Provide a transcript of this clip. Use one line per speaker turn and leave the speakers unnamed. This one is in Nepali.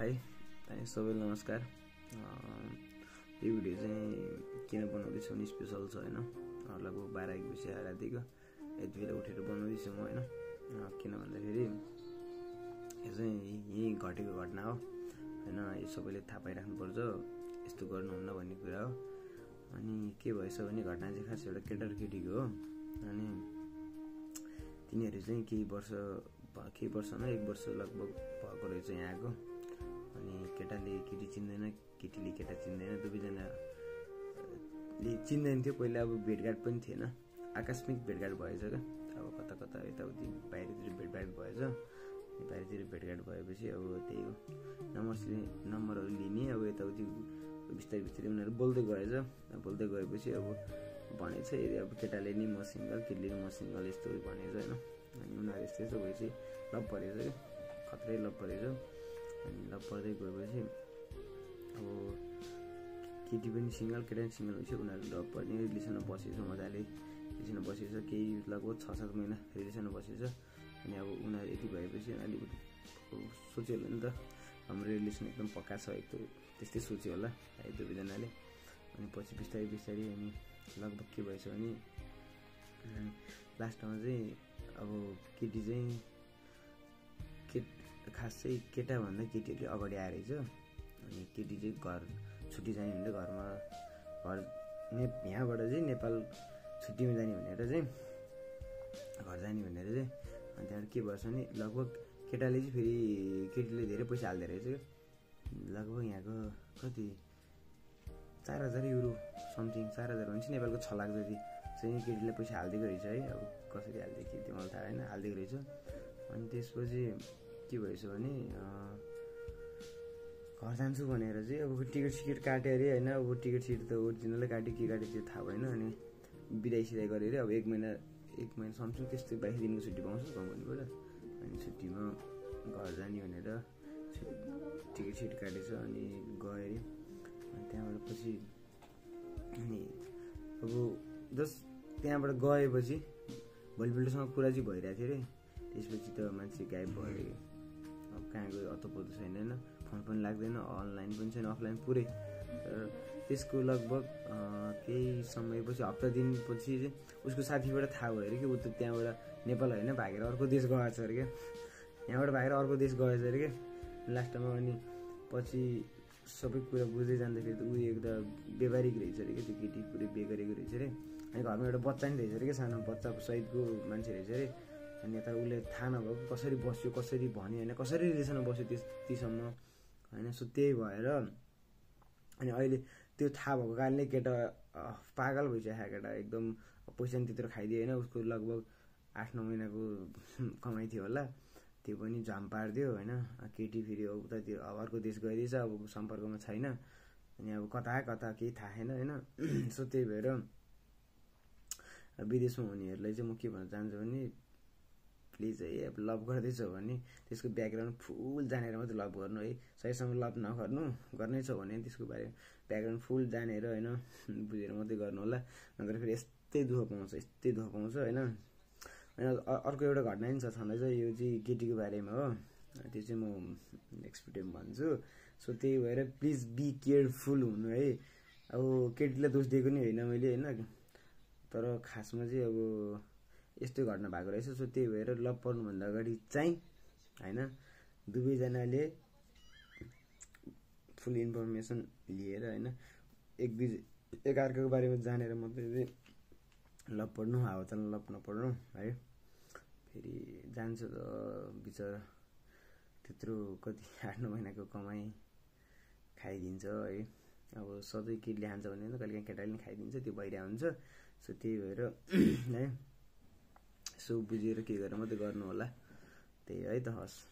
हाई सबैलाई नमस्कार। यो भिडियो चाहिँ किन बनाउँदैछु भने स्पेशल छ हैन। लगभग 12-1 बजे रातिको यति बेला उठेर बनाउँदैछु म हैन। किन भन्दाखेरि यो चाहिँ यही घटेको घटना हो हैन। यो सबैले थाहा पाइराख्नुपर्छ, यस्तो गर्नुहुन्न भन्ने कुरा हो। अनि के भएछ भने घटना चाहिँ खास एउटा केटा र केटीको हो। अनि तिनीहरू चाहिँ केही वर्षमा 1 वर्ष लगभग भएको रहेछ यहाँ आएको। अनि केटाले केटी चिन्दैन, केटीले केटा चिन्दैन, दुवैजनाले चिन्दैन थियो पहिला। अब भेटघाट पनि थिएन, आकस्मिक भेटघाट भएछ क्या। अब कता कता यताउति बाहिरतिर भेटघाट भएछ। बाहिरतिर भेटघाट भएपछि अब त्यही हो, नम्बरहरू लिने, अब यताउति बिस्तारै उनीहरू बोल्दै गएछ। बोल्दै गएपछि अब भनेछ अब केटाले नि म सिङ्गल, केटीले नि म सिङ्गल, यस्तो भनेछ होइन। अनि उनीहरू यस्तो भएपछि लभ परेछ क्या, खत्रै लभ परेछ। अनि लभ पर्दै गएपछि अब केटी पनि सिङ्गल, केटा पनि सिङ्गल भएपछि उनीहरू लभ पर्ने रिलेसनमा बसेछ, मजाले रिलेसनमा बसेछ। केही लगभग 6-7 महिना रिलेसनमा बसेछ। अनि अब उनीहरू यति भएपछि अलिक सोच्यो होला नि त, हाम्रो रिलेसन एकदम पक्का छ, एकदम त्यस्तै सोच्यो होला है दुवैजनाले। अनि पछि बिस्तारै अनि लगभग के भएछ भने लास्टमा चाहिँ अब केटी चाहिँ खास चाहिँ केटाभन्दा केटीहरूले अगाडि आएरहेछ। अनि केटी चाहिँ घर छुट्टी जाने भनेर यहाँबाट चाहिँ नेपाल छुट्टीमा जाने भनेर चाहिँ घर जाने भनेर चाहिँ। अनि त्यहाँबाट के भएछ भने लगभग केटाले चाहिँ फेरि केटीले धेरै पैसा हाल्दो रहेछ क्या। लगभग यहाँको कति 4,000 युरो समथिङ, 4,000 भनेपछि नेपालको 6 लाख जति चाहिँ केटीले पैसा हालिदिएको रहेछ है। अब कसरी हालिदिएको त्यो मलाई थाहा होइन, हालिदिएको रहेछ। अनि त्यसपछि के भएछ भने घर जान्छु भनेर चाहिँ अब टिकट काट्यो अरे होइन। अब टिकट त ओरिजिनलै काट्यो, के काट्यो त्यो थाहा भएन। अनि बिदाई गरेर अब 1 महिना समथिङ त्यस्तै 22 दिनको छुट्टी पाउँछ कम्पनीबाट। अनि छुट्टीमा घर जाने भनेर टिकट काटेछ। अनि गयो अरे। अनि त्यहाँबाट पछि अनि अब जस्ट त्यहाँबाट गएपछि भोलिपल्टसँग कुरा चाहिँ भइरहेको थियो अरे। त्यसपछि त मान्छे गायब भयो अरे। अब कहाँ गयो अतपत्तो छैन होइन, फोन पनि लाग्दैन, अनलाइन पनि छैन, अफलाइन पुरै। त्यसको लगभग केही समयपछि, हप्ता दिनपछि चाहिँ उसको साथीबाट थाहा भयो अरे कि ऊ त त्यहाँबाट नेपाल होइन भागेर अर्को देश गएछ अरे क्या। यहाँबाट भागेर अर्को देश गएछ अरे क्या लास्टमा। अनि पछि सबै कुरा बुझ्दै जाँदाखेरि त ऊ एकदम व्यवहारिक रहेछ अरे क्या, त्यो केटी पुरै बे गरेको रहेछ अरे। अनि घरमा एउटा बच्चा नि रहेछ अरे क्या, सानो बच्चा सहितको मान्छे रहेछ अरे। अनि यता उसले थाहा नभएको कसरी बस्यो, कसरी भन्यो होइन, कसरी रिलेसनमा बस्यो त्यतिसम्म होइन। सो त्यही भएर अनि अहिले त्यो थाहा भएको कारणले केटा पागल भइसक्यो। केटा एकदम पैसा नि त्यत्रो खाइदियो होइन। उसको लगभग 8-9 महिनाको कमाइ थियो होला, त्यो पनि झाम पारिदियो होइन। केटी फेरि उतातिर अर्को देश गइदिएछ, अब सम्पर्कमा छैन। अनि अब कता केही थाहा छैन होइन। सो त्यही भएर विदेशमा हुनेहरूलाई चाहिँ म के भन्न चाहन्छु भने प्लिज है, अब लभ गर्दैछ भने त्यसको ब्याकग्राउन्ड फुल जानेर मात्रै लभ गर्नु है। सहीसँग लभ नगर्नु, गर्नै छ भने त्यसको बारे ब्याकग्राउन्ड फुल जानेर होइन बुझेर मात्रै गर्नु होला। नत्र फेरि यस्तै दुःख पाउँछ होइन। अनि अर्को एउटा घटना पनि छँदैछ, यो चाहिँ केटीको बारेमा हो। त्यो चाहिँ म नेक्स्ट भिडियोमा भन्छु। सो त्यही भएर प्लिज बी केयरफुल हुनु है। अब केटीलाई दोष दिएको नि होइन मैले होइन, तर खासमा चाहिँ अब यस्तै घटना भएको रहेछ। सो त्यही भएर लभ पर्नुभन्दा अगाडि चाहिँ होइन दुवैजनाले फुल इन्फर्मेसन लिएर होइन एकअर्काको बारेमा जानेर मात्रै लभ पर्नु, हावाचालमा लभ नपर्नु है। फेरि जान्छ त बिचरा त्यत्रो कति 8-9 महिनाको कमाइ खाइदिन्छ है। अब सधैँ केटीले खान्छ भने कहिलेकाहीँ केटाले पनि खाइदिन्छ, त्यो भइरहेको हुन्छ। सो त्यही भएर है यसो बुझेर के गरेर मात्रै गर्नु होला। त्यही है त, हस्।